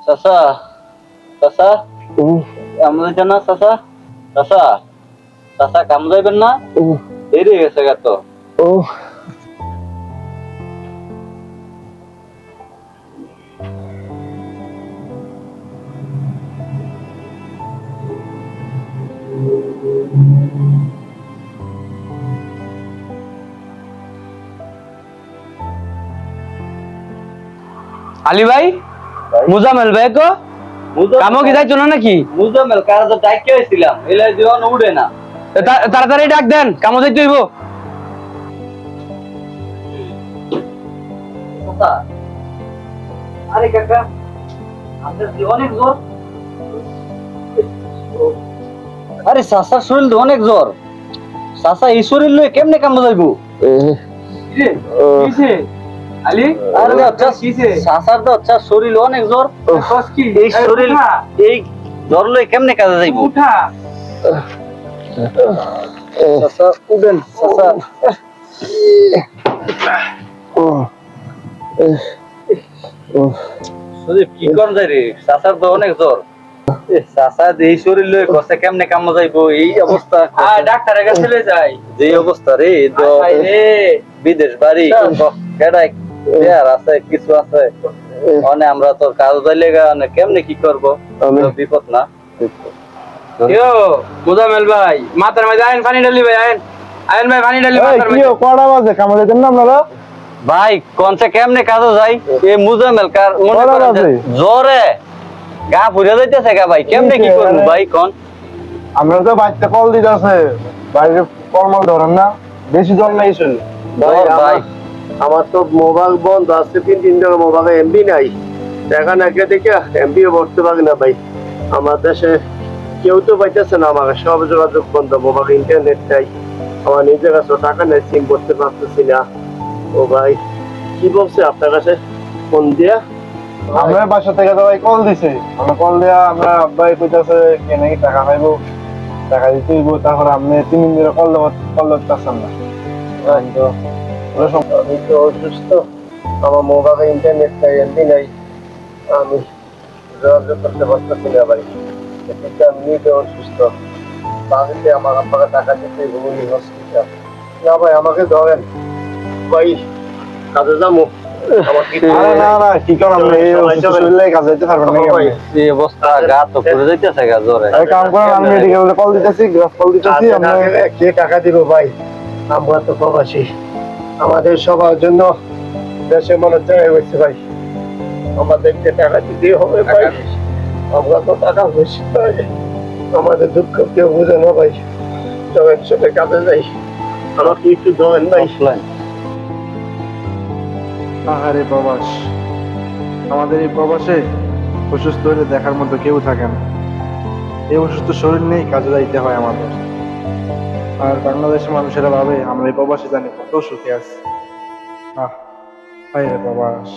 চাচা চাচা আমাদের জানা চাচা চাচা চাচা কাম যাইবেন না দেরি হয়ে গেছে তো। আলী ভাই মুজামেল ভাই কো কামো কি যাইছো না নাকি? মুজামেল কারা তো ডাইকে হইছিলাম এলাই জীবন উড়ে না। তাড়াতাড়ি ডাক দেন, কামো যাইতে হইব। চাচা আরে কাকা আমাদের কি অনেক জ্বর। আরে চাচার শরীর তো অনেক জ্বর। চাচা এই শরীর লয়ে কেমনে কাম যাইবো? আলী আরে আচ্ছা কিছে চাচার তো আচ্ছা শরীর অনেক জ্বর। কি এই শরীর এই জ্বর লয়ে কেমনে কাজে যাইবো? উঠা চাচা উঠেন চাচা। সুদীপ কি কোন যাই রে চাচার তো অনেক জ্বর। চাচা এই শরীর লয়ে কষ্ট কেমনে কাম যাইবো এই অবস্থা। ডাক্তারের কাছে লয়ে যাই যে অবস্থা রে বিদেশ বাড়ি কেডাই আর আছে কিছু আছে মানে আমরা তো কাজ যাইলে কেমনে কি করব বিপদ না। মুজামেল ভাই মাথার মধ্যে আইন পানি ঢালি ভাই আইন আইন ভাই পানি ঢালি মাথার মধ্যে। কড়া বাজে কামে যাইতেন না আপনারা? ভাই কোনছে কেমনে কাজ যাই এই মুজামেল কার মনে করেন জোরে গা ফুরে যাইতেছে গা ভাই কেমনে কি করব ভাই কোন? আমরা তো বাচ্চা কল দিতেছে বাইরে কর্মাল ধরেন না বেশি জল নাই শুনি ভাই আমার তো মোবাইল বন্ধ আছে 3 টাকা মোবাইলে এমবি নাই দেখা না কে দেখে এমবি ভরতে পারি না ভাই আমার দেশে কেউ তো পাইতেছে না আমার সব যোগাযোগ বন্ধ মোবাইল ইন্টারনেট নাই আমার নিজের কাছে টাকা নেই সিম করতে পারতেছি না ও ভাই কি বলছে আপনার কাছে ফোন দিয়া আমরা বাসা থেকে তো ভাই কল দিছে আমরা কল দেয়া আমরা ভাই কইতাছে কে নাকি টাকা পাইবো টাকা দিতে হইব তারপর আপনি 3 দিন ধরে কল করতেছেন না আমি তো অসুস্থ আমার মোবাইলে ইন্টারনেট নাই এমবি নাই আমি যোগাযোগ করতে পারতেছি না ভাই এদিকে আমি নিজে অসুস্থ বাড়িতে আমার আব্বাকে টাকা দিতে ঘুমিয়ে হসপিটাল না ভাই আমাকে ধরেন ভাই কাজে যাবো টাকা দিব ভাই আমরা তো প্রবাসী আমাদের সবার জন্য দেশের মানুষ জায়গায় হয়েছে ভাই আমাদেরকে টাকা দিতে হবে ভাই আমরা তো টাকা বেশি পাই আমাদের দুঃখ কেউ বুঝে না ভাই সবাই সাথে কাজে যাই আমাকে একটু ধরেন ভাই আহারে প্রবাস আমাদের এই প্রবাসে অসুস্থ হলে দেখার মতো কেউ থাকে না এই অসুস্থ শরীর নেই কাজে যাইতে হয় আমাদের আর বাংলাদেশের মানুষেরা ভাবে আমরা এই প্রবাসে জানি কত সুখে আছি আহ হায় রে প্রবাস